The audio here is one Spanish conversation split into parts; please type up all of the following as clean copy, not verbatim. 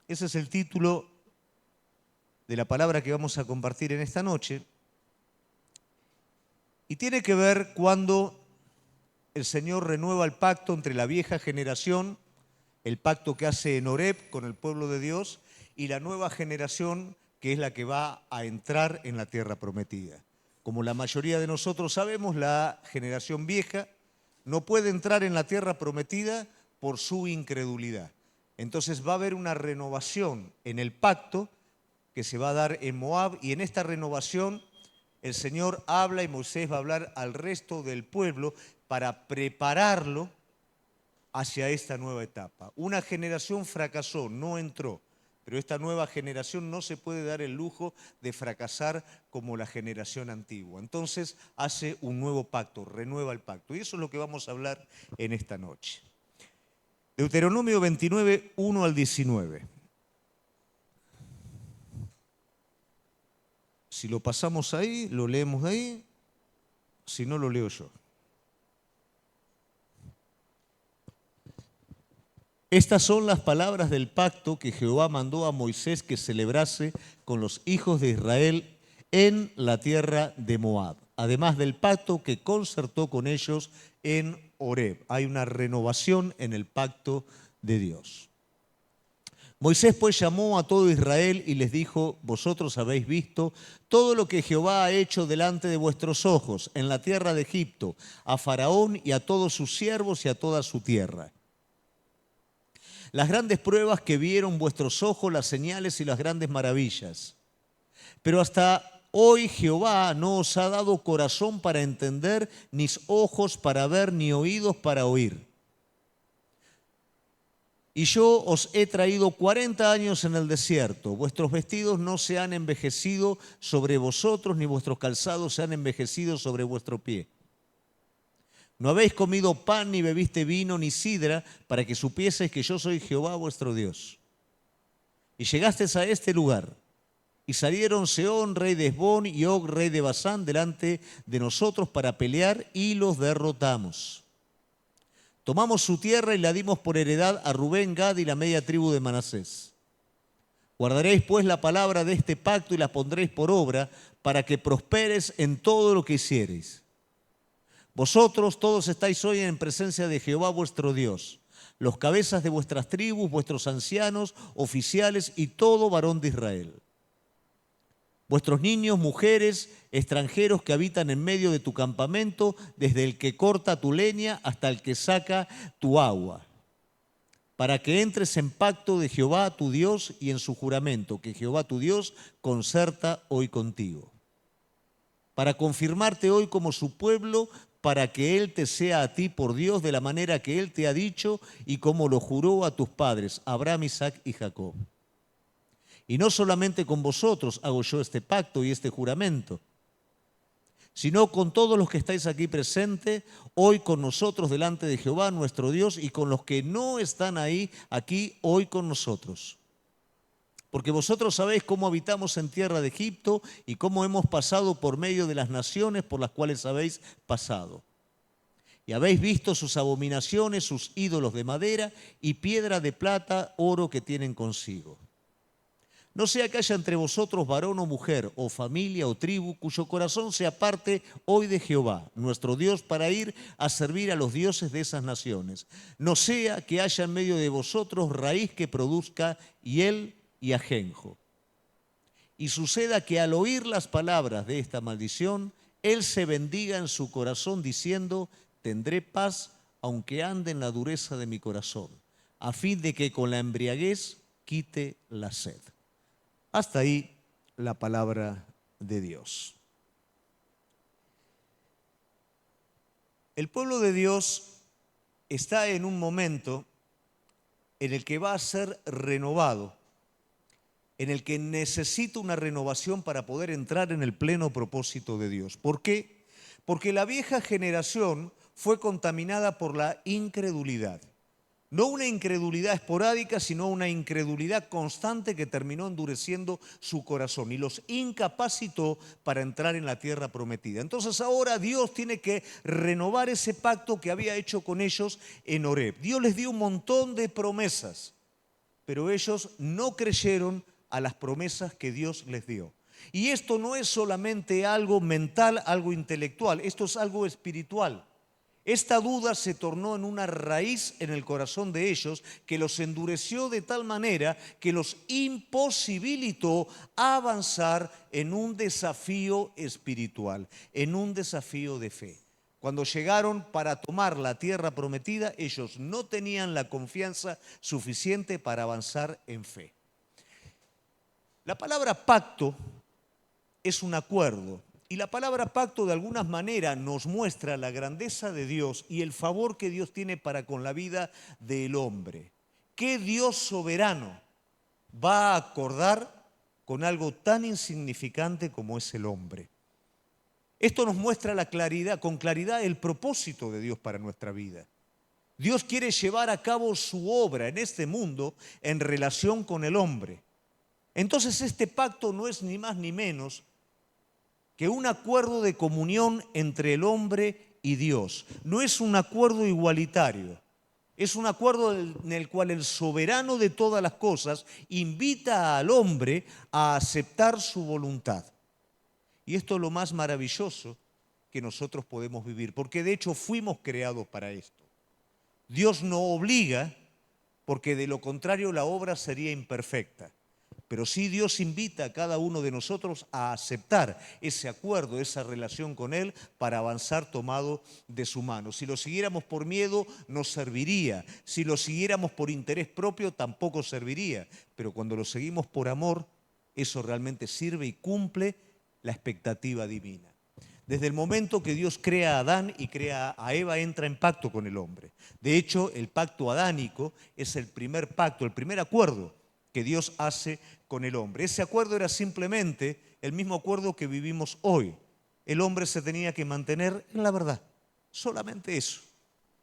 Ese es el título de la palabra que vamos a compartir en esta noche. Y tiene que ver cuando el Señor renueva el pacto entre la vieja generación, el pacto que hace en Horeb con el pueblo de Dios, y la nueva generación que es la que va a entrar en la tierra prometida. Como la mayoría de nosotros sabemos, la generación vieja no puede entrar en la tierra prometida por su incredulidad. Entonces va a haber una renovación en el pacto que se va a dar en Moab, y en esta renovación el Señor habla y Moisés va a hablar al resto del pueblo para prepararlo hacia esta nueva etapa. Una generación fracasó, no entró, pero esta nueva generación no se puede dar el lujo de fracasar como la generación antigua. Entonces hace un nuevo pacto, renueva el pacto. Y eso es lo que vamos a hablar en esta noche. Deuteronomio 29, 1 al 19. Si lo pasamos ahí, lo leemos de ahí, si no lo leo yo. Estas son las palabras del pacto que Jehová mandó a Moisés que celebrase con los hijos de Israel en la tierra de Moab, además del pacto que concertó con ellos en Horeb. Hay una renovación en el pacto de Dios. Moisés pues llamó a todo Israel y les dijo: vosotros habéis visto todo lo que Jehová ha hecho delante de vuestros ojos en la tierra de Egipto, a Faraón y a todos sus siervos y a toda su tierra. Las grandes pruebas que vieron vuestros ojos, las señales y las grandes maravillas. Pero hasta hoy Jehová no os ha dado corazón para entender, ni ojos para ver, ni oídos para oír. Y yo os he traído 40 años en el desierto. Vuestros vestidos no se han envejecido sobre vosotros, ni vuestros calzados se han envejecido sobre vuestro pie. No habéis comido pan, ni bebiste vino, ni sidra, para que supieseis que yo soy Jehová vuestro Dios. Y llegasteis a este lugar, y salieron Sehón, rey de Hesbón, y Og, rey de Basán, delante de nosotros para pelear, y los derrotamos. Tomamos su tierra y la dimos por heredad a Rubén, Gad y la media tribu de Manasés. Guardaréis pues la palabra de este pacto y la pondréis por obra, para que prosperes en todo lo que hiciereis. Vosotros todos estáis hoy en presencia de Jehová vuestro Dios, los cabezas de vuestras tribus, vuestros ancianos, oficiales y todo varón de Israel. Vuestros niños, mujeres, extranjeros que habitan en medio de tu campamento, desde el que corta tu leña hasta el que saca tu agua, para que entres en pacto de Jehová tu Dios y en su juramento que Jehová tu Dios concerta hoy contigo, para confirmarte hoy como su pueblo, para que Él te sea a ti por Dios de la manera que Él te ha dicho y como lo juró a tus padres, Abraham, Isaac y Jacob. Y no solamente con vosotros hago yo este pacto y este juramento, sino con todos los que estáis aquí presentes, hoy con nosotros delante de Jehová nuestro Dios, y con los que no están aquí hoy con nosotros. Porque vosotros sabéis cómo habitamos en tierra de Egipto y cómo hemos pasado por medio de las naciones por las cuales habéis pasado. Y habéis visto sus abominaciones, sus ídolos de madera y piedra de plata, oro que tienen consigo. No sea que haya entre vosotros varón o mujer, o familia o tribu, cuyo corazón se aparte hoy de Jehová, nuestro Dios, para ir a servir a los dioses de esas naciones. No sea que haya en medio de vosotros raíz que produzca hiel y ajenjo. Y suceda que al oír las palabras de esta maldición, él se bendiga en su corazón diciendo: tendré paz aunque ande en la dureza de mi corazón, a fin de que con la embriaguez quite la sed. Hasta ahí la palabra de Dios. El pueblo de Dios está en un momento en el que va a ser renovado, en el que necesita una renovación para poder entrar en el pleno propósito de Dios. ¿Por qué? Porque la vieja generación fue contaminada por la incredulidad. No una incredulidad esporádica, sino una incredulidad constante que terminó endureciendo su corazón y los incapacitó para entrar en la tierra prometida. Entonces ahora Dios tiene que renovar ese pacto que había hecho con ellos en Horeb. Dios les dio un montón de promesas. pero ellos no creyeron a las promesas que Dios les dio. Y esto no es solamente algo mental, algo intelectual, esto es algo espiritual. Esta duda se tornó en una raíz en el corazón de ellos que los endureció de tal manera que los imposibilitó avanzar en un desafío espiritual, en un desafío de fe. Cuando llegaron para tomar la tierra prometida, ellos no tenían la confianza suficiente para avanzar en fe. La palabra pacto es un acuerdo. Y la palabra pacto de alguna manera nos muestra la grandeza de Dios y el favor que Dios tiene para con la vida del hombre. ¿Qué Dios soberano va a acordar con algo tan insignificante como es el hombre? Esto nos muestra con claridad el propósito de Dios para nuestra vida. Dios quiere llevar a cabo su obra en este mundo en relación con el hombre. Entonces este pacto no es ni más ni menos que un acuerdo de comunión entre el hombre y Dios. No es un acuerdo igualitario, es un acuerdo en el cual el soberano de todas las cosas invita al hombre a aceptar su voluntad. Y esto es lo más maravilloso que nosotros podemos vivir, porque de hecho fuimos creados para esto. Dios no obliga, porque de lo contrario la obra sería imperfecta. Pero sí Dios invita a cada uno de nosotros a aceptar ese acuerdo, esa relación con Él para avanzar tomado de su mano. Si lo siguiéramos por miedo, no serviría. Si lo siguiéramos por interés propio, tampoco serviría. Pero cuando lo seguimos por amor, eso realmente sirve y cumple la expectativa divina. Desde el momento que Dios crea a Adán y crea a Eva, entra en pacto con el hombre. De hecho, el pacto adánico es el primer pacto, el primer acuerdo que Dios hace con el hombre. Ese acuerdo era simplemente el mismo acuerdo que vivimos hoy. El hombre se tenía que mantener en la verdad, solamente eso.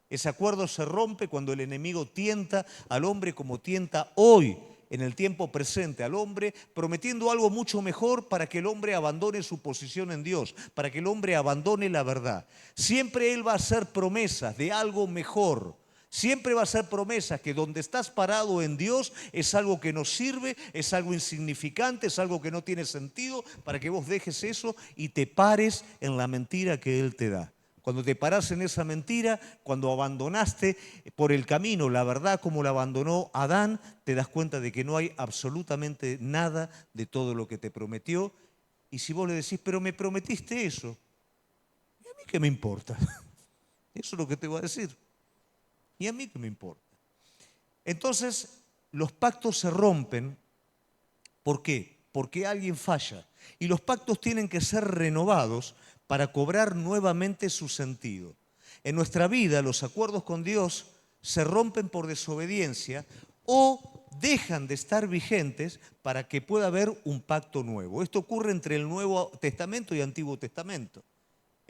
Ese acuerdo se rompe cuando el enemigo tienta al hombre como tienta hoy, en el tiempo presente, al hombre, prometiendo algo mucho mejor para que el hombre abandone su posición en Dios, para que el hombre abandone la verdad. Siempre él va a hacer promesas de algo mejor. Siempre va a ser promesas que donde estás parado en Dios es algo que no sirve, es algo insignificante, es algo que no tiene sentido, para que vos dejes eso y te pares en la mentira que Él te da. Cuando te parás en esa mentira, cuando abandonaste por el camino la verdad como la abandonó Adán, te das cuenta de que no hay absolutamente nada de todo lo que te prometió. Y si vos le decís, pero me prometiste eso, ¿y a mí qué me importa? Eso es lo que te voy a decir. ¿Y a mí qué me importa? Entonces, los pactos se rompen. ¿Por qué? Porque alguien falla. Y los pactos tienen que ser renovados para cobrar nuevamente su sentido. En nuestra vida, los acuerdos con Dios se rompen por desobediencia o dejan de estar vigentes para que pueda haber un pacto nuevo. Esto ocurre entre el Nuevo Testamento y Antiguo Testamento.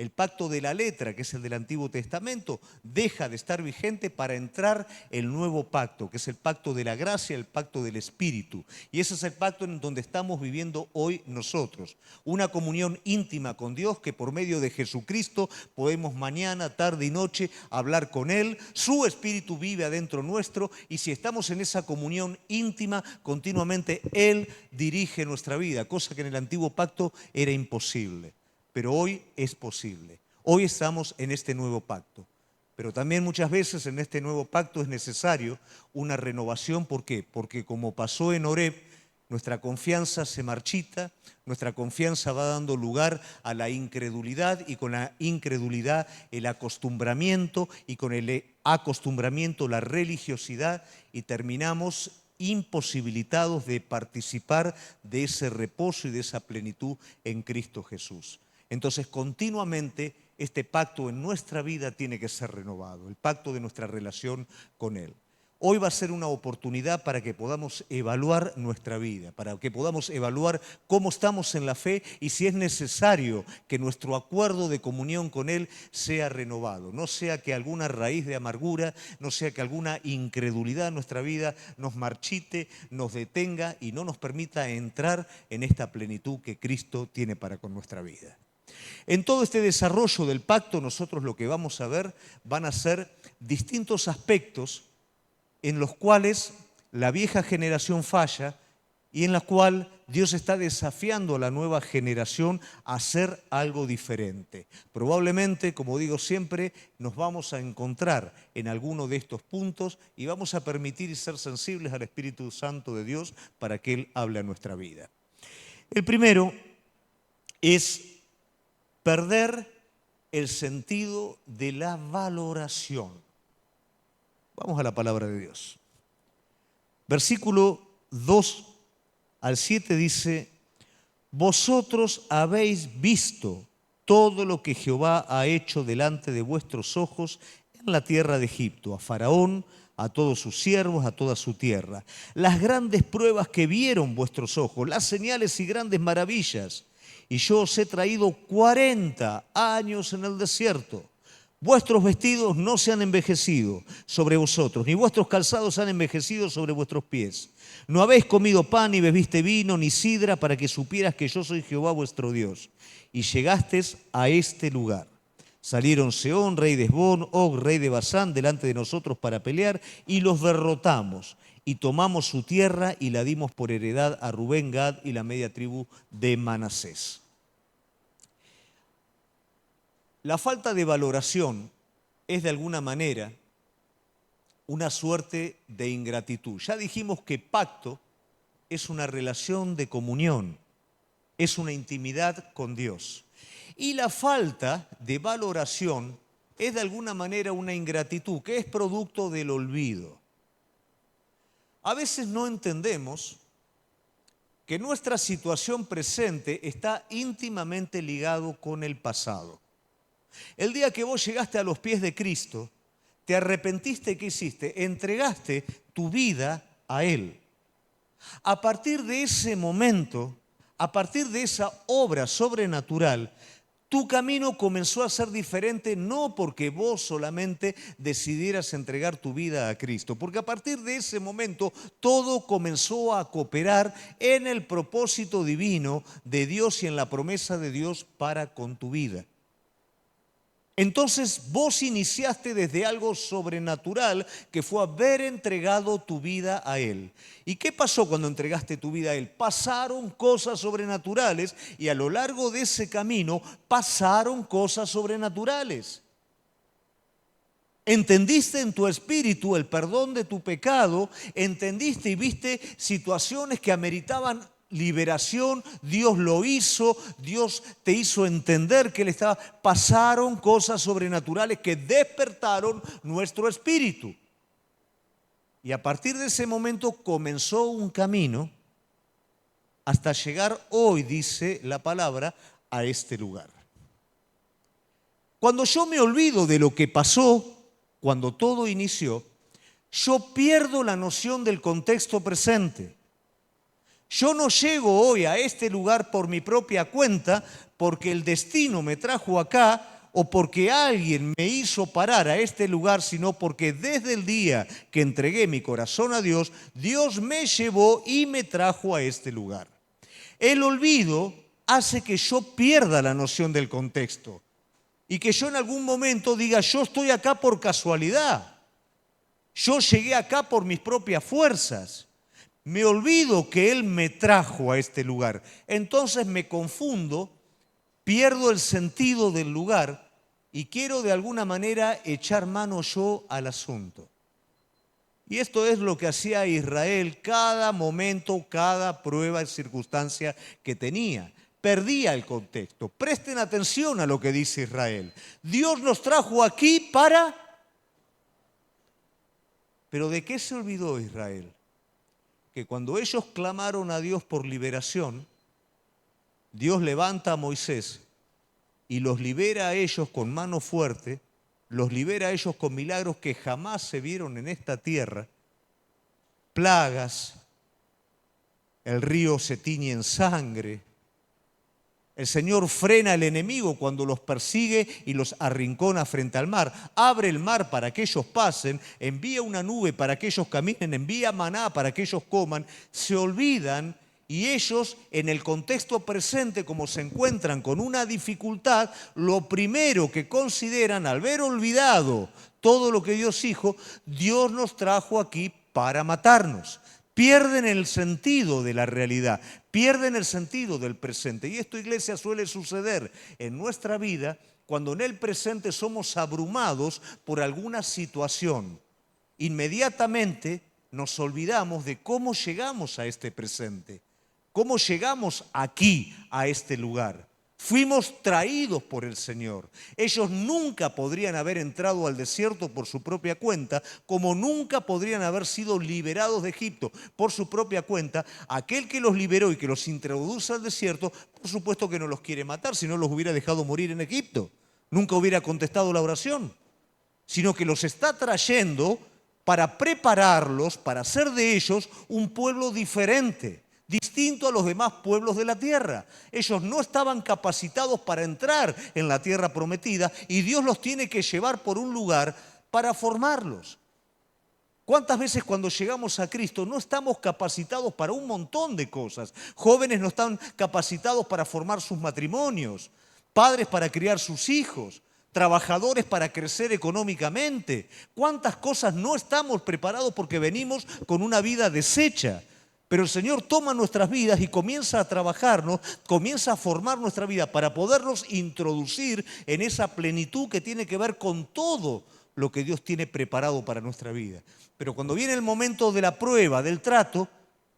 El pacto de la letra, que es el del Antiguo Testamento, deja de estar vigente para entrar el nuevo pacto, que es el pacto de la gracia, el pacto del Espíritu. Y ese es el pacto en donde estamos viviendo hoy nosotros. Una comunión íntima con Dios que por medio de Jesucristo podemos mañana, tarde y noche hablar con Él. Su Espíritu vive adentro nuestro y si estamos en esa comunión íntima, continuamente Él dirige nuestra vida, cosa que en el Antiguo Pacto era imposible. Pero hoy es posible. Hoy estamos en este nuevo pacto. Pero también muchas veces en este nuevo pacto es necesario una renovación. ¿Por qué? Porque como pasó en Horeb, nuestra confianza se marchita, nuestra confianza va dando lugar a la incredulidad y con la incredulidad el acostumbramiento y con el acostumbramiento la religiosidad y terminamos imposibilitados de participar de ese reposo y de esa plenitud en Cristo Jesús. Entonces, continuamente este pacto en nuestra vida tiene que ser renovado, el pacto de nuestra relación con Él. Hoy va a ser una oportunidad para que podamos evaluar nuestra vida, para que podamos evaluar cómo estamos en la fe y si es necesario que nuestro acuerdo de comunión con Él sea renovado. No sea que alguna raíz de amargura, no sea que alguna incredulidad en nuestra vida nos marchite, nos detenga y no nos permita entrar en esta plenitud que Cristo tiene para con nuestra vida. En todo este desarrollo del pacto, nosotros lo que vamos a ver van a ser distintos aspectos en los cuales la vieja generación falla y en la cual Dios está desafiando a la nueva generación a hacer algo diferente. Probablemente, como digo siempre, nos vamos a encontrar en alguno de estos puntos y vamos a permitir y ser sensibles al Espíritu Santo de Dios para que Él hable a nuestra vida. El primero es perder el sentido de la valoración. Vamos a la palabra de Dios. Versículo 2 al 7 dice: vosotros habéis visto todo lo que Jehová ha hecho delante de vuestros ojos en la tierra de Egipto, a Faraón, a todos sus siervos, a toda su tierra. Las grandes pruebas que vieron vuestros ojos, las señales y grandes maravillas. Y yo os he traído 40 años en el desierto. Vuestros vestidos no se han envejecido sobre vosotros, ni vuestros calzados han envejecido sobre vuestros pies. No habéis comido pan, ni bebiste vino, ni sidra, para que supieras que yo soy Jehová vuestro Dios. Y llegastes a este lugar. Salieron Sehón, rey de Hesbón, Og, rey de Basán, delante de nosotros para pelear, y los derrotamos. Y tomamos su tierra y la dimos por heredad a Rubén, Gad y la media tribu de Manasés. La falta de valoración es de alguna manera una suerte de ingratitud. Ya dijimos que pacto es una relación de comunión, es una intimidad con Dios. Y la falta de valoración es de alguna manera una ingratitud que es producto del olvido. A veces no entendemos que nuestra situación presente está íntimamente ligado con el pasado. El día que vos llegaste a los pies de Cristo, te arrepentiste, ¿qué hiciste? Entregaste tu vida a Él. A partir de ese momento, a partir de esa obra sobrenatural, tu camino comenzó a ser diferente, no porque vos solamente decidieras entregar tu vida a Cristo, porque a partir de ese momento todo comenzó a cooperar en el propósito divino de Dios y en la promesa de Dios para con tu vida. Entonces vos iniciaste desde algo sobrenatural que fue haber entregado tu vida a Él. ¿Y qué pasó cuando entregaste tu vida a Él? Pasaron cosas sobrenaturales y a lo largo de ese camino pasaron cosas sobrenaturales. Entendiste en tu espíritu el perdón de tu pecado, entendiste y viste situaciones que ameritaban liberación, Dios lo hizo, Dios te hizo entender que pasaron cosas sobrenaturales que despertaron nuestro espíritu. Y a partir de ese momento comenzó un camino hasta llegar hoy, dice la palabra, a este lugar. Cuando yo me olvido de lo que pasó, cuando todo inició, yo pierdo la noción del contexto presente. Yo no llego hoy a este lugar por mi propia cuenta, porque el destino me trajo acá o porque alguien me hizo parar a este lugar, sino porque desde el día que entregué mi corazón a Dios, Dios me llevó y me trajo a este lugar. El olvido hace que yo pierda la noción del contexto y que yo en algún momento diga, yo estoy acá por casualidad, yo llegué acá por mis propias fuerzas. Me olvido que Él me trajo a este lugar. Entonces me confundo, pierdo el sentido del lugar y quiero de alguna manera echar mano yo al asunto. Y esto es lo que hacía Israel cada momento, cada prueba y circunstancia que tenía. Perdía el contexto. Presten atención a lo que dice Israel. Dios nos trajo aquí para... ¿Pero de qué se olvidó Israel? Que cuando ellos clamaron a Dios por liberación, Dios levanta a Moisés y los libera a ellos con mano fuerte, los libera a ellos con milagros que jamás se vieron en esta tierra, plagas, el río se tiñe en sangre, el Señor frena al enemigo cuando los persigue y los arrincona frente al mar. Abre el mar para que ellos pasen, envía una nube para que ellos caminen, envía maná para que ellos coman. Se olvidan y ellos en el contexto presente, como se encuentran con una dificultad, lo primero que consideran al haber olvidado todo lo que Dios dijo, Dios nos trajo aquí para matarnos. Pierden el sentido de la realidad, pierden el sentido del presente. Y esto, iglesia, suele suceder en nuestra vida cuando en el presente somos abrumados por alguna situación. Inmediatamente nos olvidamos de cómo llegamos a este presente, cómo llegamos aquí, a este lugar. Fuimos traídos por el Señor. Ellos nunca podrían haber entrado al desierto por su propia cuenta, como nunca podrían haber sido liberados de Egipto por su propia cuenta. Aquel que los liberó y que los introduce al desierto, por supuesto que no los quiere matar, si no los hubiera dejado morir en Egipto. Nunca hubiera contestado la oración, sino que los está trayendo para prepararlos, para hacer de ellos un pueblo diferente, distinto a los demás pueblos de la tierra. Ellos no estaban capacitados para entrar en la tierra prometida y Dios los tiene que llevar por un lugar para formarlos. ¿Cuántas veces cuando llegamos a Cristo no estamos capacitados para un montón de cosas? Jóvenes no están capacitados para formar sus matrimonios, padres para criar sus hijos, trabajadores para crecer económicamente. ¿Cuántas cosas no estamos preparados porque venimos con una vida deshecha? Pero el Señor toma nuestras vidas y comienza a trabajarnos, comienza a formar nuestra vida para podernos introducir en esa plenitud que tiene que ver con todo lo que Dios tiene preparado para nuestra vida. Pero cuando viene el momento de la prueba, del trato,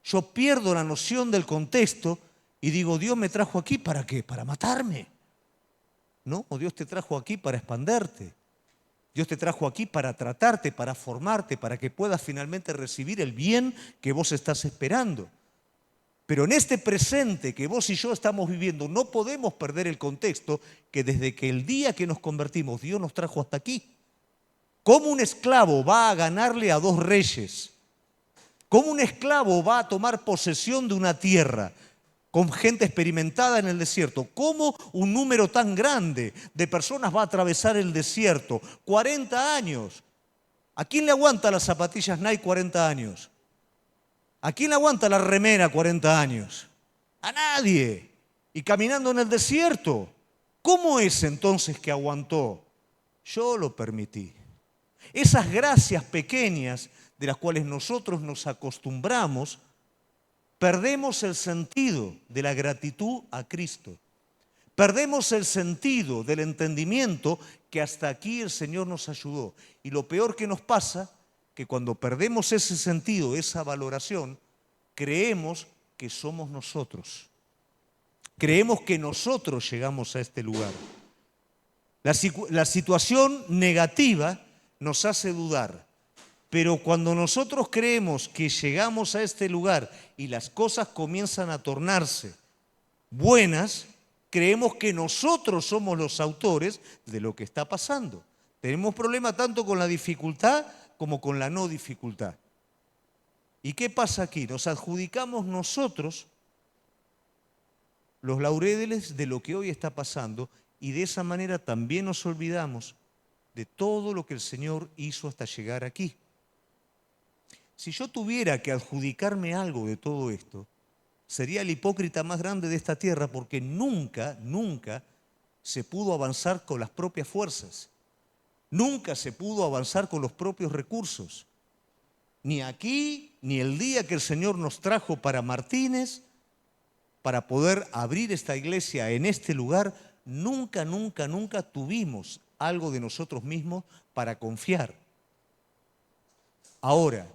yo pierdo la noción del contexto y digo, Dios me trajo aquí ¿para qué? Para matarme. No, Dios te trajo aquí para expanderte. Dios te trajo aquí para tratarte, para formarte, para que puedas finalmente recibir el bien que vos estás esperando. Pero en este presente que vos y yo estamos viviendo, no podemos perder el contexto que desde que el día que nos convertimos, Dios nos trajo hasta aquí. ¿Cómo un esclavo va a ganarle a dos reyes? ¿Cómo un esclavo va a tomar posesión de una tierra con gente experimentada en el desierto? ¿Cómo un número tan grande de personas va a atravesar el desierto? 40 años. ¿A quién le aguanta las zapatillas Nike 40 años? ¿A quién le aguanta la remera 40 años? A nadie. Y caminando en el desierto. ¿Cómo es entonces que aguantó? Yo lo permití. Esas gracias pequeñas de las cuales nosotros nos acostumbramos, perdemos el sentido de la gratitud a Cristo. Perdemos el sentido del entendimiento que hasta aquí el Señor nos ayudó. Y lo peor que nos pasa, que cuando perdemos ese sentido, esa valoración, creemos que somos nosotros. Creemos que nosotros llegamos a este lugar. La situación negativa nos hace dudar. Pero cuando nosotros creemos que llegamos a este lugar y las cosas comienzan a tornarse buenas, creemos que nosotros somos los autores de lo que está pasando. Tenemos problema tanto con la dificultad como con la no dificultad. ¿Y qué pasa aquí? Nos adjudicamos nosotros los laureles de lo que hoy está pasando y de esa manera también nos olvidamos de todo lo que el Señor hizo hasta llegar aquí. Si yo tuviera que adjudicarme algo de todo esto, sería el hipócrita más grande de esta tierra porque nunca se pudo avanzar con las propias fuerzas. Nunca se pudo avanzar con los propios recursos. Ni aquí, ni el día que el Señor nos trajo para Martínez, para poder abrir esta iglesia en este lugar, nunca tuvimos algo de nosotros mismos para confiar. Ahora,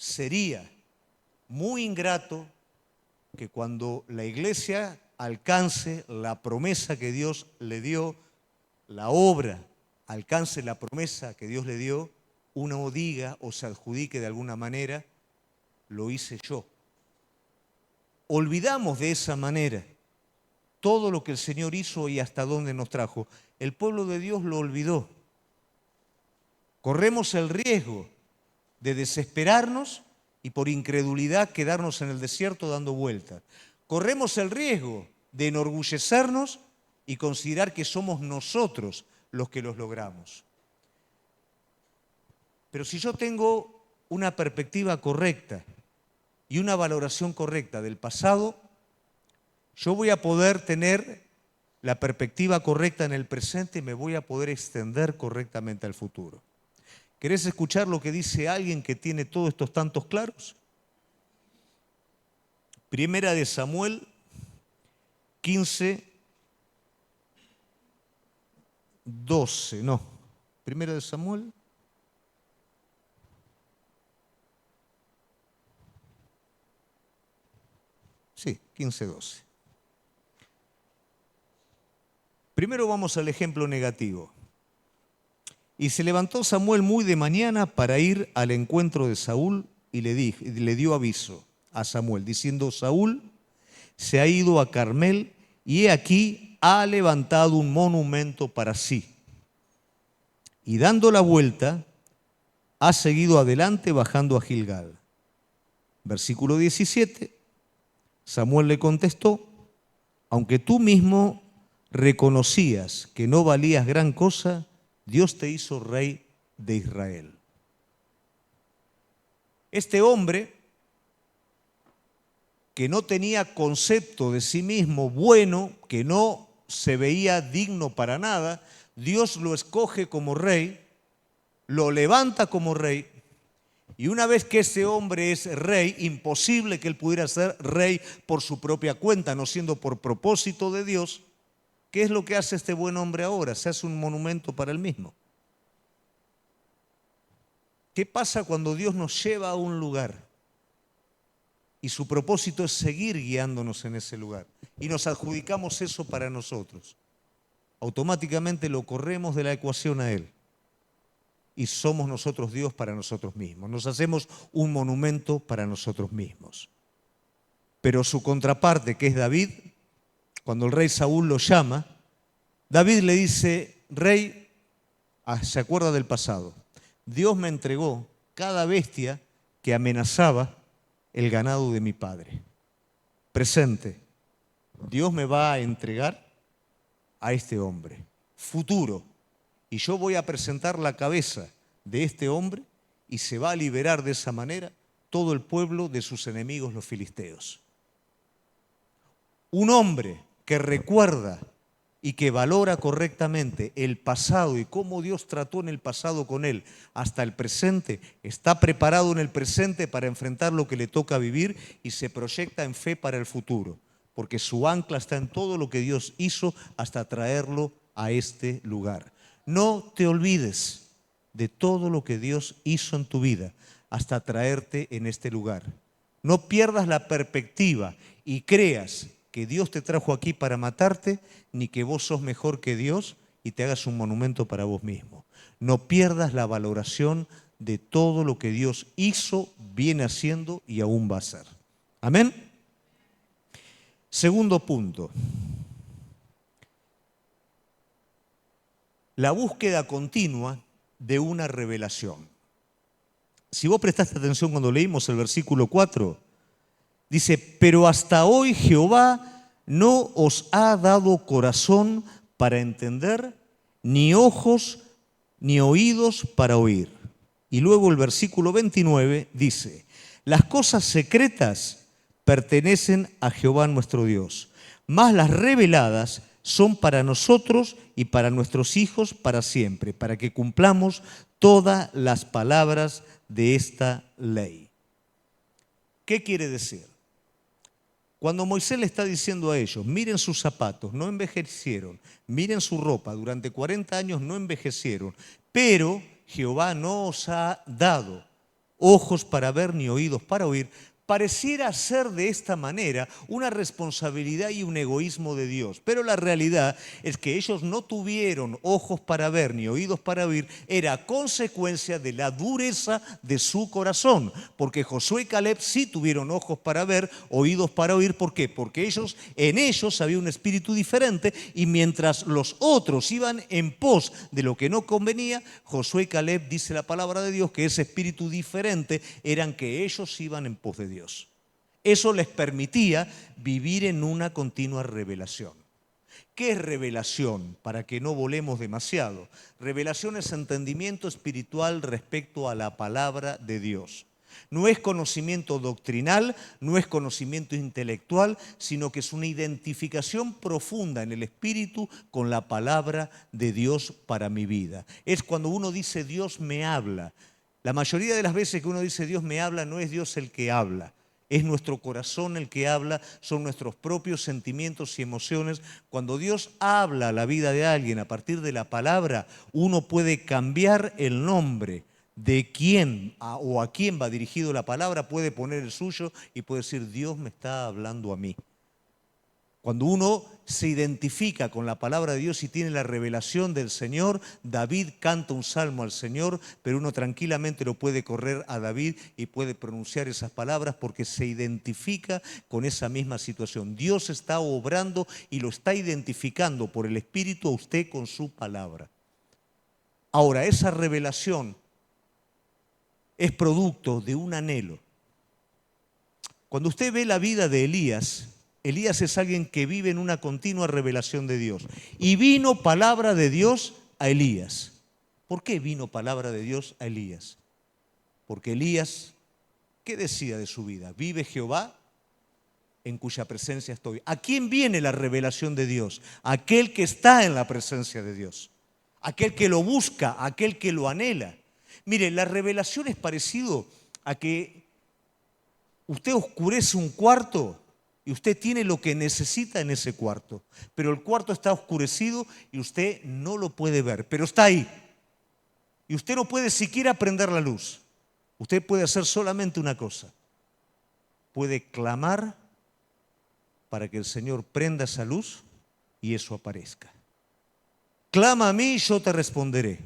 sería muy ingrato que cuando la iglesia alcance la promesa que Dios le dio, la obra alcance la promesa que Dios le dio, uno diga o se adjudique de alguna manera, lo hice yo. Olvidamos de esa manera todo lo que el Señor hizo y hasta dónde nos trajo. El pueblo de Dios lo olvidó. Corremos el riesgo de desesperarnos y por incredulidad quedarnos en el desierto dando vueltas. Corremos el riesgo de enorgullecernos y considerar que somos nosotros los que los logramos. Pero si yo tengo una perspectiva correcta y una valoración correcta del pasado, yo voy a poder tener la perspectiva correcta en el presente y me voy a poder extender correctamente al futuro. ¿Querés escuchar lo que dice alguien que tiene todos estos tantos claros? Primera de Samuel 15, 12, no. Primera de Samuel. Sí, 15, 12. Primero vamos al ejemplo negativo. Y se levantó Samuel muy de mañana para ir al encuentro de Saúl y le dio aviso a Samuel, diciendo: Saúl se ha ido a Carmel y he aquí ha levantado un monumento para sí. Y dando la vuelta, ha seguido adelante bajando a Gilgal. Versículo 17, Samuel le contestó: aunque tú mismo reconocías que no valías gran cosa, Dios te hizo rey de Israel. Este hombre, que no tenía concepto de sí mismo bueno, que no se veía digno para nada, Dios lo escoge como rey, lo levanta como rey, y una vez que ese hombre es rey, imposible que él pudiera ser rey por su propia cuenta, no siendo por propósito de Dios. ¿Qué es lo que hace este buen hombre ahora? Se hace un monumento para él mismo. ¿Qué pasa cuando Dios nos lleva a un lugar y su propósito es seguir guiándonos en ese lugar y nos adjudicamos eso para nosotros? Automáticamente lo corremos de la ecuación a Él y somos nosotros Dios para nosotros mismos. Nos hacemos un monumento para nosotros mismos. Pero su contraparte, que es David, cuando el rey Saúl lo llama, David le dice: rey, se acuerda del pasado. Dios me entregó cada bestia que amenazaba el ganado de mi padre. Presente, Dios me va a entregar a este hombre. Futuro, y yo voy a presentar la cabeza de este hombre y se va a liberar de esa manera todo el pueblo de sus enemigos, los filisteos. Un hombre que recuerda y que valora correctamente el pasado y cómo Dios trató en el pasado con él hasta el presente, está preparado en el presente para enfrentar lo que le toca vivir y se proyecta en fe para el futuro, porque su ancla está en todo lo que Dios hizo hasta traerlo a este lugar. No te olvides de todo lo que Dios hizo en tu vida hasta traerte en este lugar. No pierdas la perspectiva y creas que Dios te trajo aquí para matarte, ni que vos sos mejor que Dios y te hagas un monumento para vos mismo. No pierdas la valoración de todo lo que Dios hizo, viene haciendo y aún va a hacer. Amén. Segundo punto. La búsqueda continua de una revelación. Si vos prestaste atención cuando leímos el versículo 4, dice: pero hasta hoy Jehová no os ha dado corazón para entender, ni ojos, ni oídos para oír. Y luego el versículo 29 dice: las cosas secretas pertenecen a Jehová nuestro Dios, mas las reveladas son para nosotros y para nuestros hijos para siempre, para que cumplamos todas las palabras de esta ley. ¿Qué quiere decir? Cuando Moisés le está diciendo a ellos: miren sus zapatos, no envejecieron, miren su ropa, durante 40 años no envejecieron, pero Jehová no os ha dado ojos para ver ni oídos para oír, pareciera ser de esta manera una responsabilidad y un egoísmo de Dios. Pero la realidad es que ellos no tuvieron ojos para ver ni oídos para oír, era consecuencia de la dureza de su corazón. Porque Josué y Caleb sí tuvieron ojos para ver, oídos para oír. ¿Por qué? Porque en ellos había un espíritu diferente, y mientras los otros iban en pos de lo que no convenía, Josué y Caleb, dice la palabra de Dios, que ese espíritu diferente eran que ellos iban en pos de Dios. Eso les permitía vivir en una continua revelación. ¿Qué es revelación? Para que no volemos demasiado. Revelación es entendimiento espiritual respecto a la palabra de Dios. No es conocimiento doctrinal, no es conocimiento intelectual, sino que es una identificación profunda en el Espíritu con la palabra de Dios para mi vida. Es cuando uno dice Dios me habla. La mayoría de las veces que uno dice Dios me habla, no es Dios el que habla. Es nuestro corazón el que habla, son nuestros propios sentimientos y emociones. Cuando Dios habla a la vida de alguien a partir de la palabra, uno puede cambiar el nombre de quién o a quién va dirigido la palabra, puede poner el suyo y puede decir, Dios me está hablando a mí. Cuando uno se identifica con la palabra de Dios y tiene la revelación del Señor, David canta un salmo al Señor, pero uno tranquilamente lo puede correr a David y puede pronunciar esas palabras porque se identifica con esa misma situación. Dios está obrando y lo está identificando por el Espíritu a usted con su palabra. Ahora, esa revelación es producto de un anhelo. Cuando usted ve la vida de Elías, Elías es alguien que vive en una continua revelación de Dios. Y vino palabra de Dios a Elías. ¿Por qué vino palabra de Dios a Elías? Porque Elías, ¿qué decía de su vida? Vive Jehová, en cuya presencia estoy. ¿A quién viene la revelación de Dios? Aquel que está en la presencia de Dios. Aquel que lo busca, aquel que lo anhela. Mire, la revelación es parecido a que usted oscurece un cuarto y usted tiene lo que necesita en ese cuarto, pero el cuarto está oscurecido y usted no lo puede ver, pero está ahí. Y usted no puede siquiera prender la luz. Usted puede hacer solamente una cosa. Puede clamar para que el Señor prenda esa luz y eso aparezca. Clama a mí y yo te responderé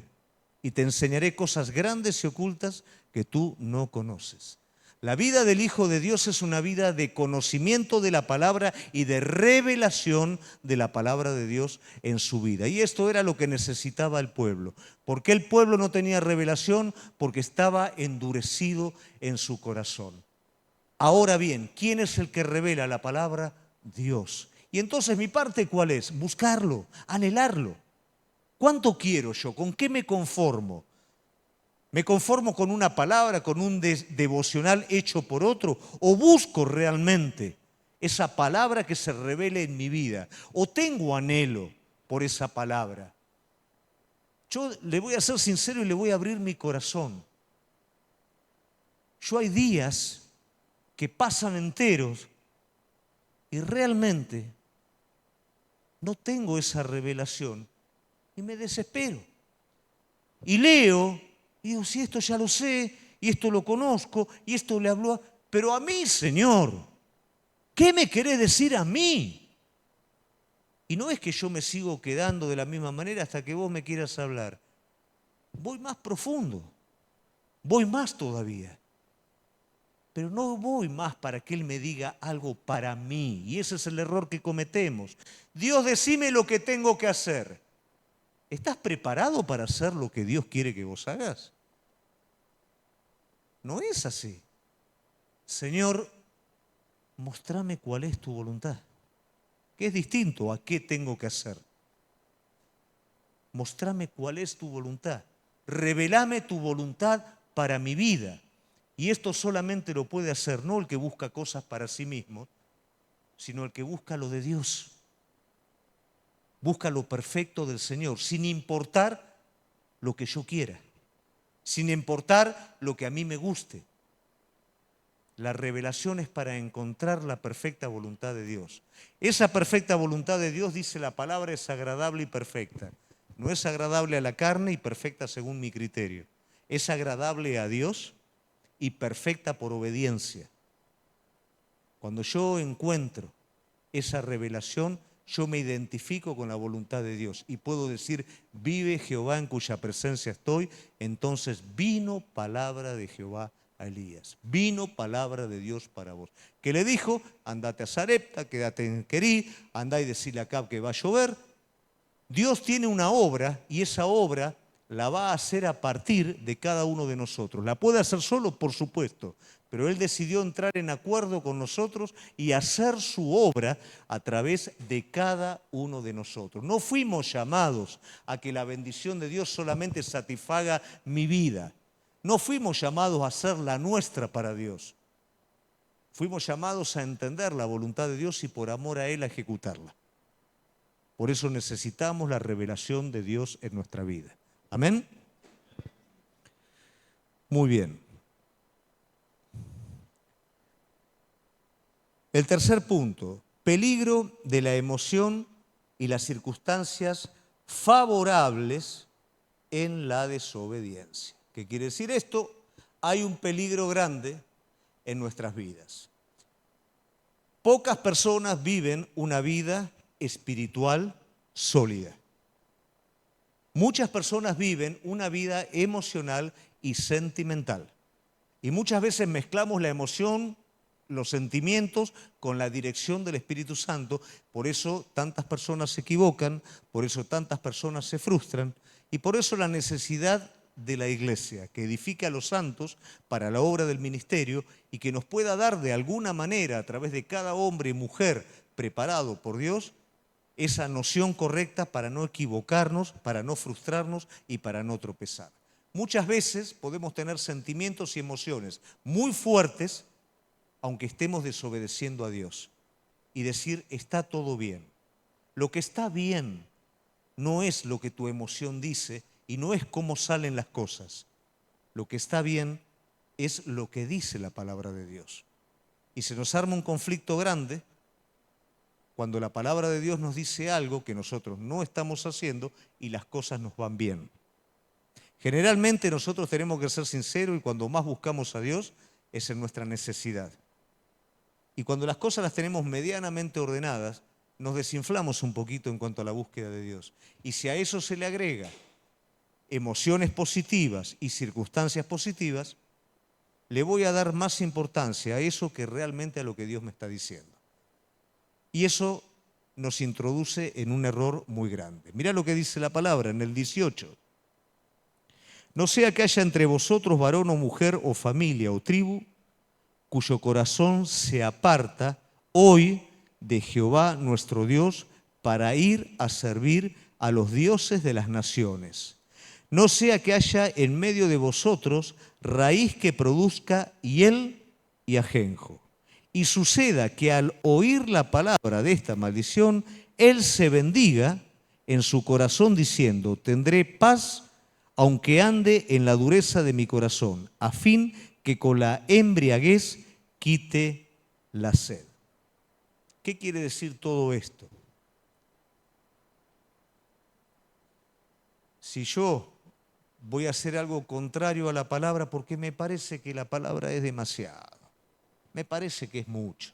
y te enseñaré cosas grandes y ocultas que tú no conoces. La vida del Hijo de Dios es una vida de conocimiento de la palabra y de revelación de la palabra de Dios en su vida. Y esto era lo que necesitaba el pueblo. ¿Por qué el pueblo no tenía revelación? Porque estaba endurecido en su corazón. Ahora bien, ¿quién es el que revela la palabra? Dios. Y entonces mi parte, ¿cuál es? Buscarlo, anhelarlo. ¿Cuánto quiero yo? ¿Con qué me conformo? ¿Me conformo con una palabra, con un devocional hecho por otro? ¿O busco realmente esa palabra que se revele en mi vida? ¿O tengo anhelo por esa palabra? Yo le voy a ser sincero y le voy a abrir mi corazón. Yo hay días que pasan enteros y realmente no tengo esa revelación y me desespero. Y leo y digo, si esto ya lo sé, y esto lo conozco, y esto le habló, pero a mí, Señor, ¿qué me querés decir a mí? Y no es que yo me sigo quedando de la misma manera hasta que vos me quieras hablar. Voy más profundo, voy más todavía. Pero no voy más para que Él me diga algo para mí. Y ese es el error que cometemos. Dios, decime lo que tengo que hacer. ¿Estás preparado para hacer lo que Dios quiere que vos hagas? No es así. Señor, mostrame cuál es tu voluntad, que es distinto a qué tengo que hacer. Mostrame cuál es tu voluntad. Revelame tu voluntad para mi vida. Y esto solamente lo puede hacer no el que busca cosas para sí mismo, sino el que busca lo de Dios. Busca lo perfecto del Señor, sin importar lo que yo quiera, sin importar lo que a mí me guste. La revelación es para encontrar la perfecta voluntad de Dios. Esa perfecta voluntad de Dios, dice la palabra, es agradable y perfecta. No es agradable a la carne y perfecta según mi criterio. Es agradable a Dios y perfecta por obediencia. Cuando yo encuentro esa revelación, yo me identifico con la voluntad de Dios y puedo decir, vive Jehová en cuya presencia estoy. Entonces vino palabra de Jehová a Elías. Vino palabra de Dios para vos. Que le dijo, andate a Sarepta, quédate en Querí, andá y decirle a Acab que va a llover. Dios tiene una obra y esa obra la va a hacer a partir de cada uno de nosotros. ¿La puede hacer solo? Por supuesto. Pero Él decidió entrar en acuerdo con nosotros y hacer su obra a través de cada uno de nosotros. No fuimos llamados a que la bendición de Dios solamente satisfaga mi vida. No fuimos llamados a hacer la nuestra para Dios. Fuimos llamados a entender la voluntad de Dios y por amor a Él a ejecutarla. Por eso necesitamos la revelación de Dios en nuestra vida. ¿Amén? Muy bien. El tercer punto, peligro de la emoción y las circunstancias favorables en la desobediencia. ¿Qué quiere decir esto? Hay un peligro grande en nuestras vidas. Pocas personas viven una vida espiritual sólida. Muchas personas viven una vida emocional y sentimental. Y muchas veces mezclamos la emoción, los sentimientos con la dirección del Espíritu Santo. Por eso tantas personas se equivocan, por eso tantas personas se frustran y por eso la necesidad de la iglesia, que edifique a los santos para la obra del ministerio y que nos pueda dar de alguna manera a través de cada hombre y mujer preparado por Dios esa noción correcta para no equivocarnos, para no frustrarnos y para no tropezar. Muchas veces podemos tener sentimientos y emociones muy fuertes aunque estemos desobedeciendo a Dios y decir está todo bien. Lo que está bien no es lo que tu emoción dice y no es cómo salen las cosas. Lo que está bien es lo que dice la palabra de Dios. Y se nos arma un conflicto grande cuando la palabra de Dios nos dice algo que nosotros no estamos haciendo y las cosas nos van bien. Generalmente nosotros tenemos que ser sinceros y cuando más buscamos a Dios es en nuestra necesidad. Y cuando las cosas las tenemos medianamente ordenadas, nos desinflamos un poquito en cuanto a la búsqueda de Dios. Y si a eso se le agrega emociones positivas y circunstancias positivas, le voy a dar más importancia a eso que realmente a lo que Dios me está diciendo. Y eso nos introduce en un error muy grande. Mirá lo que dice la palabra en el 18. No sea que haya entre vosotros varón o mujer o familia o tribu, cuyo corazón se aparta hoy de Jehová nuestro Dios para ir a servir a los dioses de las naciones. No sea que haya en medio de vosotros raíz que produzca hiel y ajenjo. Y suceda que al oír la palabra de esta maldición, él se bendiga en su corazón diciendo, tendré paz aunque ande en la dureza de mi corazón, a fin que con la embriaguez quite la sed. ¿Qué quiere decir todo esto? Si yo voy a hacer algo contrario a la palabra porque me parece que la palabra es demasiado, me parece que es mucho,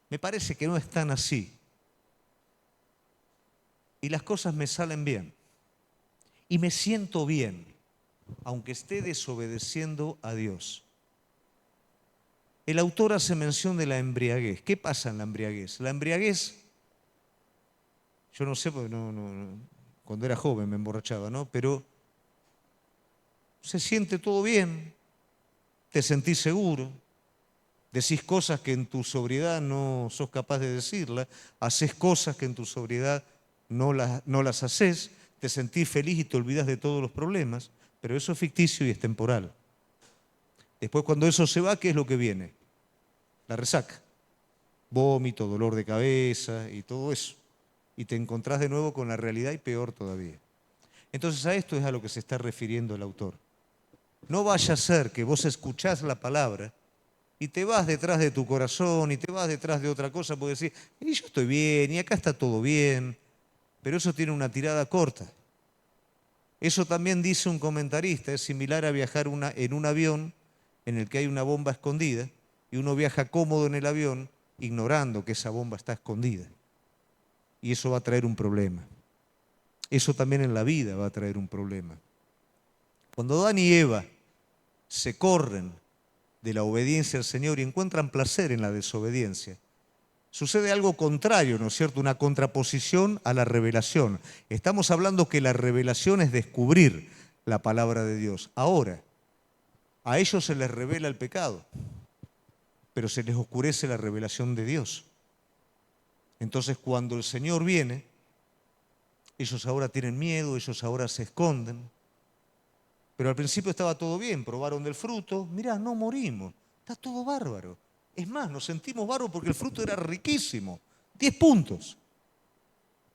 me parece que no es tan así, y las cosas me salen bien, y me siento bien, aunque esté desobedeciendo a Dios. El autor hace mención de la embriaguez. ¿Qué pasa en la embriaguez? La embriaguez, yo no sé, porque cuando era joven me emborrachaba, ¿no? Pero se siente todo bien, te sentís seguro, decís cosas que en tu sobriedad no sos capaz de decirlas, haces cosas que en tu sobriedad no las haces, te sentís feliz y te olvidás de todos los problemas, pero eso es ficticio y es temporal. Después cuando eso se va, ¿qué es lo que viene? La resaca, vómito, dolor de cabeza y todo eso. Y te encontrás de nuevo con la realidad y peor todavía. Entonces a esto es a lo que se está refiriendo el autor. No vaya a ser que vos escuchás la palabra y te vas detrás de tu corazón y te vas detrás de otra cosa porque decís, y yo estoy bien y acá está todo bien, pero eso tiene una tirada corta. Eso también dice un comentarista, es similar a viajar en un avión en el que hay una bomba escondida y uno viaja cómodo en el avión ignorando que esa bomba está escondida. Y eso va a traer un problema. Eso también en la vida va a traer un problema. Cuando Adán y Eva se corren de la obediencia al Señor y encuentran placer en la desobediencia, sucede algo contrario, ¿no es cierto? Una contraposición a la revelación. Estamos hablando que la revelación es descubrir la palabra de Dios. Ahora, a ellos se les revela el pecado, pero se les oscurece la revelación de Dios. Entonces, cuando el Señor viene, ellos ahora tienen miedo, ellos ahora se esconden. Pero al principio estaba todo bien, probaron del fruto, mirá, no morimos, está todo bárbaro. Es más, nos sentimos bárbaros porque el fruto era riquísimo, 10 puntos.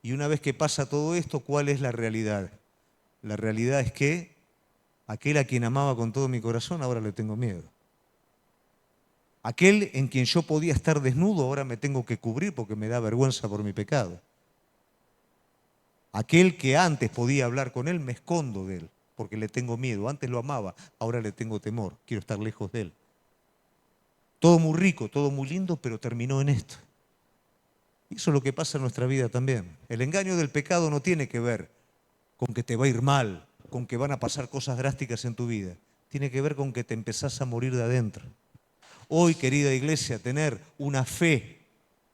Y una vez que pasa todo esto, ¿cuál es la realidad? La realidad es que aquel a quien amaba con todo mi corazón, ahora le tengo miedo. Aquel en quien yo podía estar desnudo, ahora me tengo que cubrir porque me da vergüenza por mi pecado. Aquel que antes podía hablar con él, me escondo de él porque le tengo miedo. Antes lo amaba, ahora le tengo temor, quiero estar lejos de él. Todo muy rico, todo muy lindo, pero terminó en esto. Y eso es lo que pasa en nuestra vida también. El engaño del pecado no tiene que ver con que te va a ir mal, con que van a pasar cosas drásticas en tu vida. Tiene que ver con que te empezás a morir de adentro. Hoy, querida iglesia, tener una fe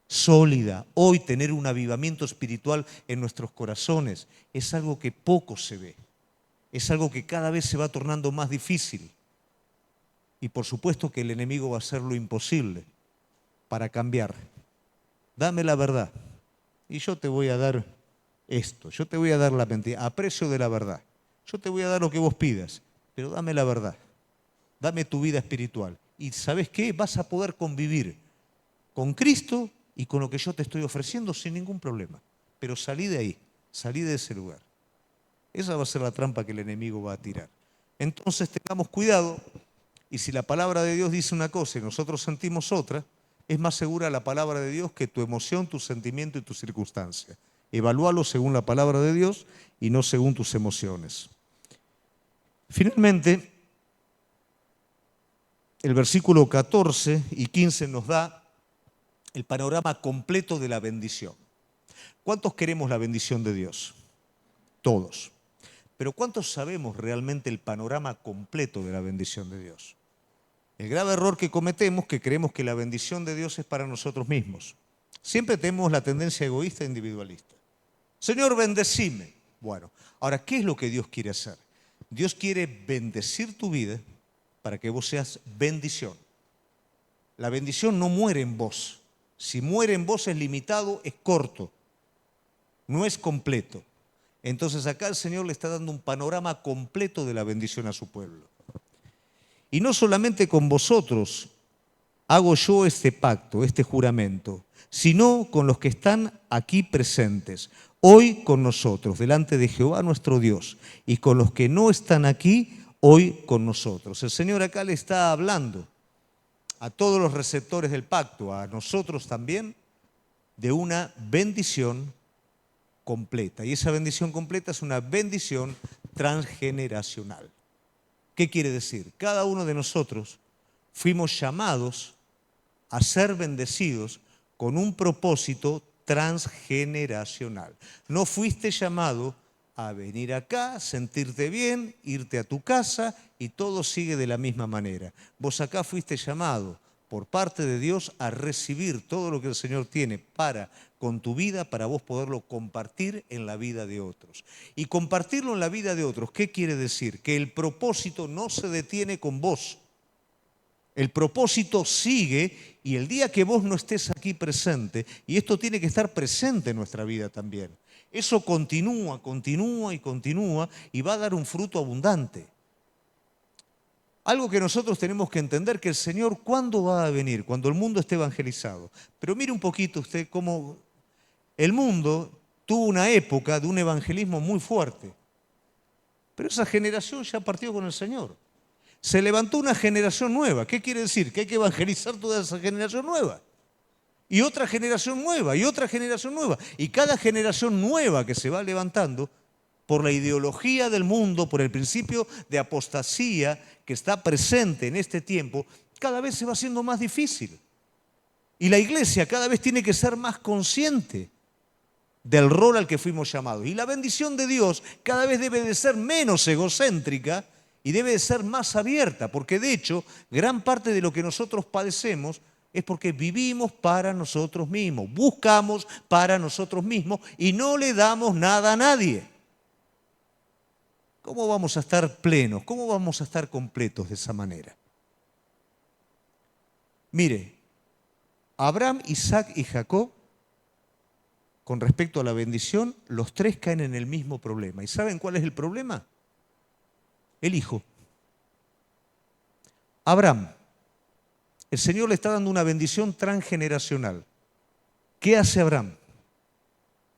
sólida, hoy tener un avivamiento espiritual en nuestros corazones, es algo que poco se ve. Es algo que cada vez se va tornando más difícil. Y por supuesto que el enemigo va a hacer lo imposible para cambiar. Dame la verdad y yo te voy a dar esto, yo te voy a dar la mentira, a precio de la verdad. Yo te voy a dar lo que vos pidas, pero dame la verdad, dame tu vida espiritual. Y ¿sabes qué? Vas a poder convivir con Cristo y con lo que yo te estoy ofreciendo sin ningún problema. Pero salí de ahí, salí de ese lugar. Esa va a ser la trampa que el enemigo va a tirar. Entonces tengamos cuidado, y si la palabra de Dios dice una cosa y nosotros sentimos otra, es más segura la palabra de Dios que tu emoción, tu sentimiento y tu circunstancia. Evalúalo según la palabra de Dios y no según tus emociones. Finalmente, el versículo 14 y 15 nos da el panorama completo de la bendición. ¿Cuántos queremos la bendición de Dios? Todos. Pero ¿cuántos sabemos realmente el panorama completo de la bendición de Dios? El grave error que cometemos es que creemos que la bendición de Dios es para nosotros mismos. Siempre tenemos la tendencia egoísta e individualista. Señor, bendecime. Bueno, ahora, ¿qué es lo que Dios quiere hacer? Dios quiere bendecir tu vida para que vos seas bendición. La bendición no muere en vos. Si muere en vos es limitado, es corto, no es completo. Entonces acá el Señor le está dando un panorama completo de la bendición a su pueblo. Y no solamente con vosotros hago yo este pacto, este juramento, sino con los que están aquí presentes, hoy con nosotros, delante de Jehová nuestro Dios, y con los que no están aquí, hoy con nosotros. El Señor acá le está hablando a todos los receptores del pacto, a nosotros también, de una bendición completa. Y esa bendición completa es una bendición transgeneracional. ¿Qué quiere decir? Cada uno de nosotros fuimos llamados a ser bendecidos con un propósito transgeneracional. No fuiste llamado a venir acá, sentirte bien, irte a tu casa y todo sigue de la misma manera. Vos acá fuiste llamado por parte de Dios a recibir todo lo que el Señor tiene con tu vida, para vos poderlo compartir en la vida de otros. Y compartirlo en la vida de otros, ¿qué quiere decir? Que el propósito no se detiene con vos. El propósito sigue y el día que vos no estés aquí presente, y esto tiene que estar presente en nuestra vida también, eso continúa, continúa y continúa y va a dar un fruto abundante. Algo que nosotros tenemos que entender, que el Señor, ¿cuándo va a venir? Cuando el mundo esté evangelizado. Pero mire un poquito usted cómo el mundo tuvo una época de un evangelismo muy fuerte. Pero esa generación ya partió con el Señor. Se levantó una generación nueva. ¿Qué quiere decir? Que hay que evangelizar toda esa generación nueva. Y otra generación nueva, y otra generación nueva. Y cada generación nueva que se va levantando, por la ideología del mundo, por el principio de apostasía que está presente en este tiempo, cada vez se va haciendo más difícil. Y la iglesia cada vez tiene que ser más consciente del rol al que fuimos llamados. Y la bendición de Dios cada vez debe de ser menos egocéntrica y debe de ser más abierta, porque de hecho, gran parte de lo que nosotros padecemos es porque vivimos para nosotros mismos, buscamos para nosotros mismos y no le damos nada a nadie. ¿Cómo vamos a estar plenos? ¿Cómo vamos a estar completos de esa manera? Mire, Abraham, Isaac y Jacob, con respecto a la bendición, los tres caen en el mismo problema. ¿Y saben cuál es el problema? El hijo. Abraham. El Señor le está dando una bendición transgeneracional. ¿Qué hace Abraham?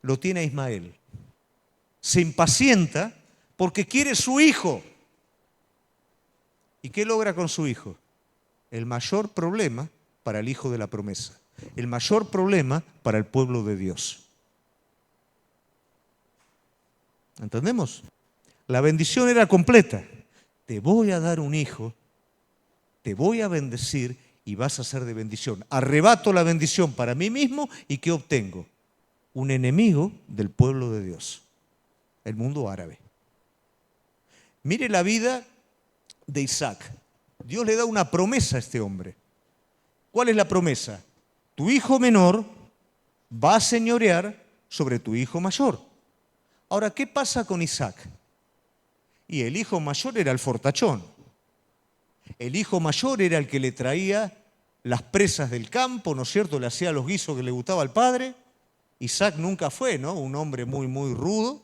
Lo tiene a Ismael. Se impacienta porque quiere su hijo. ¿Y qué logra con su hijo? El mayor problema para el hijo de la promesa. El mayor problema para el pueblo de Dios. ¿Entendemos? La bendición era completa. Te voy a dar un hijo, te voy a bendecir y vas a ser de bendición. Arrebato la bendición para mí mismo y ¿qué obtengo? Un enemigo del pueblo de Dios, el mundo árabe. Mire la vida de Isaac. Dios le da una promesa a este hombre. ¿Cuál es la promesa? Tu hijo menor va a señorear sobre tu hijo mayor. Ahora, ¿qué pasa con Isaac? Y el hijo mayor era el fortachón. El hijo mayor era el que le traía las presas del campo, ¿no es cierto? Le hacía los guisos que le gustaba al padre. Isaac nunca fue, ¿no? Un hombre muy, muy rudo,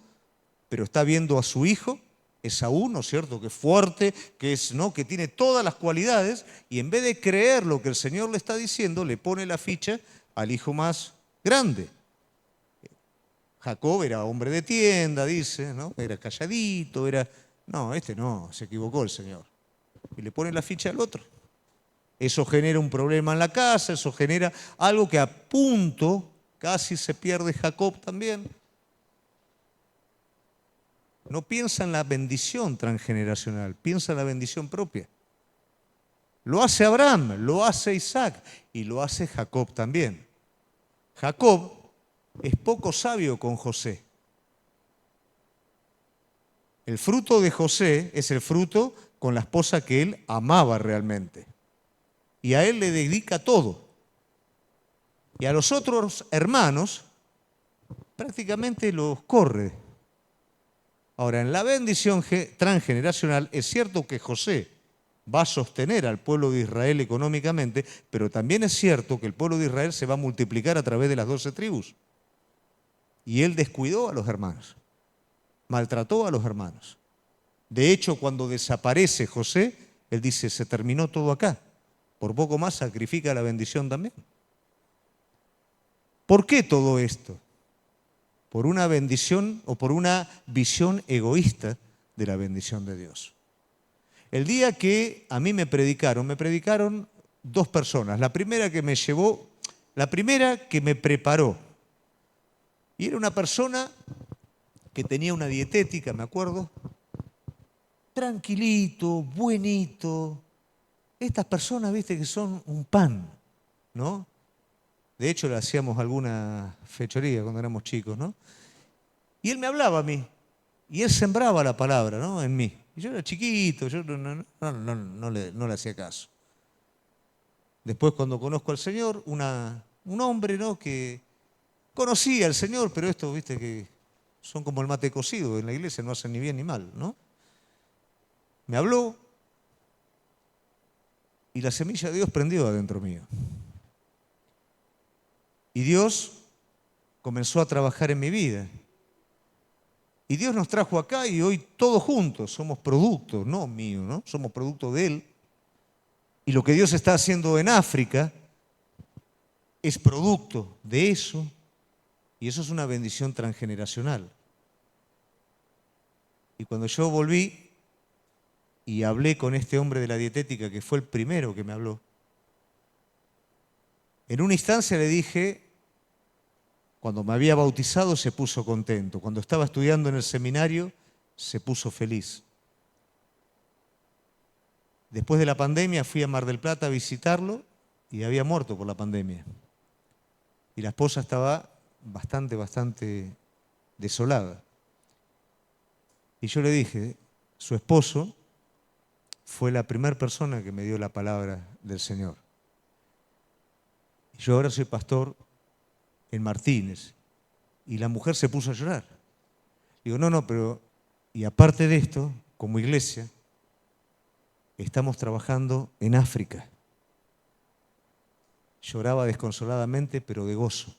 pero está viendo a su hijo, Esaú, ¿no es cierto? Que es fuerte, que es, ¿no? Que tiene todas las cualidades, y en vez de creer lo que el Señor le está diciendo, le pone la ficha al hijo más grande. Jacob era hombre de tienda, dice, ¿no? Era calladito, era... No, este no, se equivocó el Señor. Y le pone la ficha al otro. Eso genera un problema en la casa, eso genera algo que a punto casi se pierde Jacob también. No piensa en la bendición transgeneracional, piensa en la bendición propia. Lo hace Abraham, lo hace Isaac y lo hace Jacob también. Jacob es poco sabio con José. El fruto de José es el fruto con la esposa que él amaba realmente. Y a él le dedica todo. Y a los otros hermanos prácticamente los corre. Ahora, en la bendición transgeneracional es cierto que José va a sostener al pueblo de Israel económicamente, pero también es cierto que el pueblo de Israel se va a multiplicar a través de las 12 tribus. Y él descuidó a los hermanos, maltrató a los hermanos. De hecho, cuando desaparece José, él dice, se terminó todo acá. Por poco más sacrifica la bendición también. ¿Por qué todo esto? Por una bendición o por una visión egoísta de la bendición de Dios. El día que a mí me predicaron dos personas. La primera que me preparó. Y era una persona que tenía una dietética, me acuerdo, tranquilito, buenito. Estas personas, viste, que son un pan, ¿no? De hecho, le hacíamos alguna fechoría cuando éramos chicos, ¿no? Y él me hablaba a mí, y él sembraba la palabra, ¿no? En mí. Y yo era chiquito, yo no le hacía caso. Después, cuando conozco al Señor, un hombre, ¿no? Que conocía al Señor, pero esto, viste, que son como el mate cocido, en la iglesia no hacen ni bien ni mal, ¿no? Me habló y la semilla de Dios prendió adentro mío. Y Dios comenzó a trabajar en mi vida. Y Dios nos trajo acá y hoy todos juntos somos productos, no míos, ¿no? Somos producto de Él. Y lo que Dios está haciendo en África es producto de eso. Y eso es una bendición transgeneracional. Y cuando yo volví y hablé con este hombre de la dietética, que fue el primero que me habló, en una instancia le dije, cuando me había bautizado se puso contento, cuando estaba estudiando en el seminario se puso feliz. Después de la pandemia fui a Mar del Plata a visitarlo y había muerto por la pandemia. Y la esposa estaba bastante desolada. Y yo le dije, su esposo fue la primera persona que me dio la palabra del Señor. Y yo ahora soy pastor en Martínez. Y la mujer se puso a llorar. Digo, no, pero, y aparte de esto, como iglesia, estamos trabajando en África. Lloraba desconsoladamente, pero de gozo.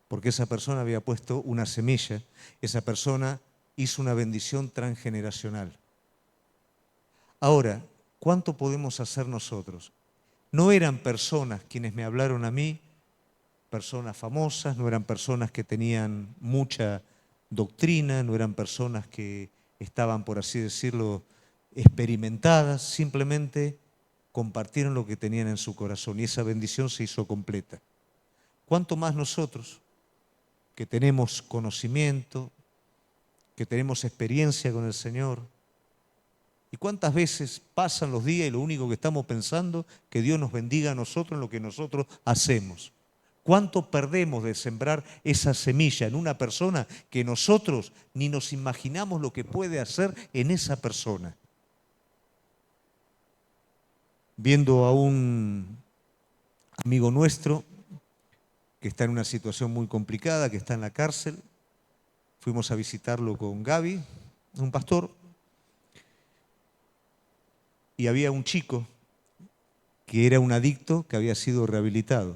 Porque esa persona había puesto una semilla, esa persona hizo una bendición transgeneracional. Ahora, ¿cuánto podemos hacer nosotros? No eran personas quienes me hablaron a mí, personas famosas, no eran personas que tenían mucha doctrina, no eran personas que estaban, por así decirlo, experimentadas, simplemente compartieron lo que tenían en su corazón y esa bendición se hizo completa. ¿Cuánto más nosotros, que tenemos conocimiento, que tenemos experiencia con el Señor? ¿Y cuántas veces pasan los días y lo único que estamos pensando es que Dios nos bendiga a nosotros en lo que nosotros hacemos? ¿Cuánto perdemos de sembrar esa semilla en una persona que nosotros ni nos imaginamos lo que puede hacer en esa persona? Viendo a un amigo nuestro que está en una situación muy complicada, que está en la cárcel, fuimos a visitarlo con Gaby, un pastor, y había un chico que era un adicto que había sido rehabilitado.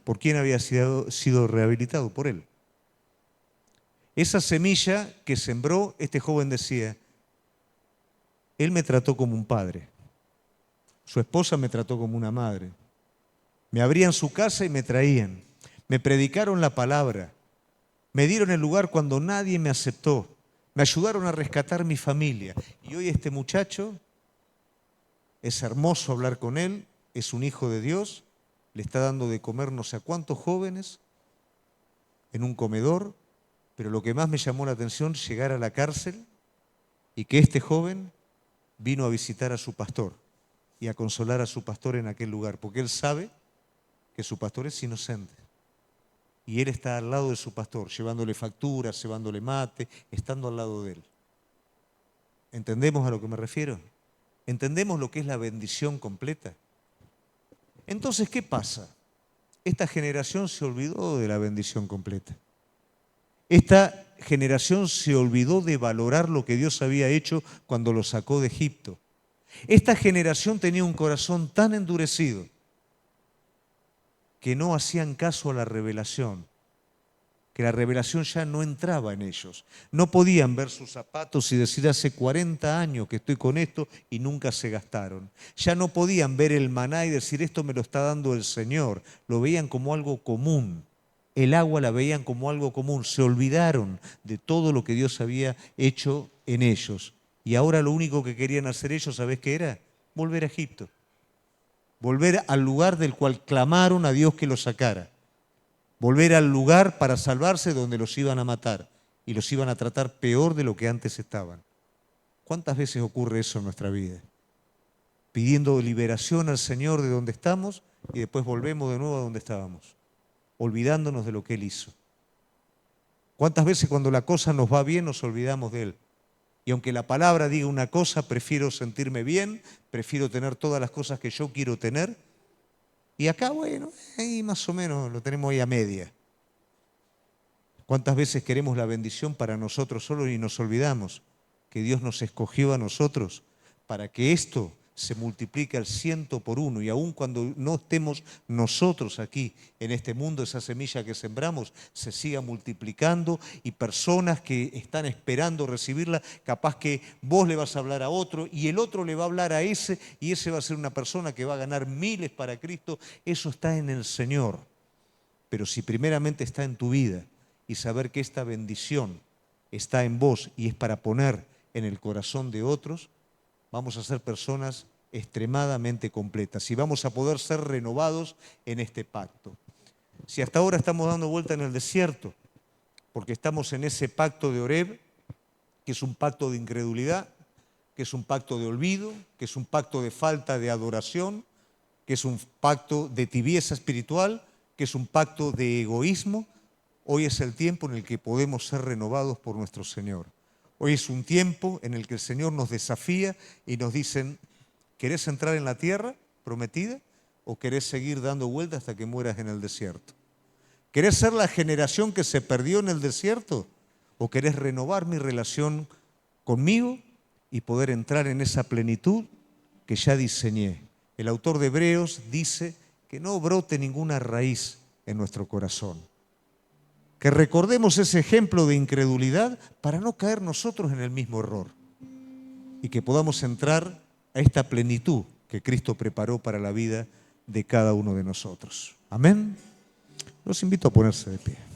¿Por quién había sido rehabilitado? Por él. Esa semilla que sembró, este joven decía, él me trató como un padre, su esposa me trató como una madre, me abrían su casa y me traían, me predicaron la palabra, me dieron el lugar cuando nadie me aceptó, me ayudaron a rescatar mi familia. Y hoy este muchacho, es hermoso hablar con él, es un hijo de Dios, le está dando de comer no sé a cuántos jóvenes en un comedor, pero lo que más me llamó la atención, llegar a la cárcel y que este joven vino a visitar a su pastor y a consolar a su pastor en aquel lugar, porque él sabe que su pastor es inocente. Y él está al lado de su pastor, llevándole facturas, llevándole mate, estando al lado de él. ¿Entendemos a lo que me refiero? ¿Entendemos lo que es la bendición completa? Entonces, ¿qué pasa? Esta generación se olvidó de la bendición completa. Esta generación se olvidó de valorar lo que Dios había hecho cuando lo sacó de Egipto. Esta generación tenía un corazón tan endurecido que no hacían caso a la revelación, que la revelación ya no entraba en ellos. No podían ver sus zapatos y decir hace 40 años que estoy con esto y nunca se gastaron. Ya no podían ver el maná y decir esto me lo está dando el Señor. Lo veían como algo común. El agua la veían como algo común. Se olvidaron de todo lo que Dios había hecho en ellos. Y ahora lo único que querían hacer ellos, ¿sabés qué era? Volver a Egipto. Volver al lugar del cual clamaron a Dios que los sacara. Volver al lugar para salvarse donde los iban a matar y los iban a tratar peor de lo que antes estaban. ¿Cuántas veces ocurre eso en nuestra vida? Pidiendo liberación al Señor de donde estamos y después volvemos de nuevo a donde estábamos, olvidándonos de lo que Él hizo. ¿Cuántas veces cuando la cosa nos va bien nos olvidamos de Él? Y aunque la palabra diga una cosa, prefiero sentirme bien, prefiero tener todas las cosas que yo quiero tener. Y acá, bueno, ahí más o menos lo tenemos ahí a media. ¿Cuántas veces queremos la bendición para nosotros solos y nos olvidamos que Dios nos escogió a nosotros para que esto se multiplique al 100 por 1? Y aun cuando no estemos nosotros aquí en este mundo, esa semilla que sembramos se siga multiplicando y personas que están esperando recibirla, capaz que vos le vas a hablar a otro y el otro le va a hablar a ese y ese va a ser una persona que va a ganar miles para Cristo. Eso está en el Señor. Pero si primeramente está en tu vida y saber que esta bendición está en vos y es para poner en el corazón de otros, vamos a ser personas extremadamente completas y vamos a poder ser renovados en este pacto. Si hasta ahora estamos dando vuelta en el desierto, porque estamos en ese pacto de Oreb, que es un pacto de incredulidad, que es un pacto de olvido, que es un pacto de falta de adoración, que es un pacto de tibieza espiritual, que es un pacto de egoísmo, hoy es el tiempo en el que podemos ser renovados por nuestro Señor. Hoy es un tiempo en el que el Señor nos desafía y nos dice, ¿querés entrar en la tierra prometida o querés seguir dando vueltas hasta que mueras en el desierto? ¿Querés ser la generación que se perdió en el desierto o querés renovar mi relación conmigo y poder entrar en esa plenitud que ya diseñé? El autor de Hebreos dice que no brote ninguna raíz en nuestro corazón. Que recordemos ese ejemplo de incredulidad para no caer nosotros en el mismo error y que podamos entrar a esta plenitud que Cristo preparó para la vida de cada uno de nosotros. Amén. Los invito a ponerse de pie.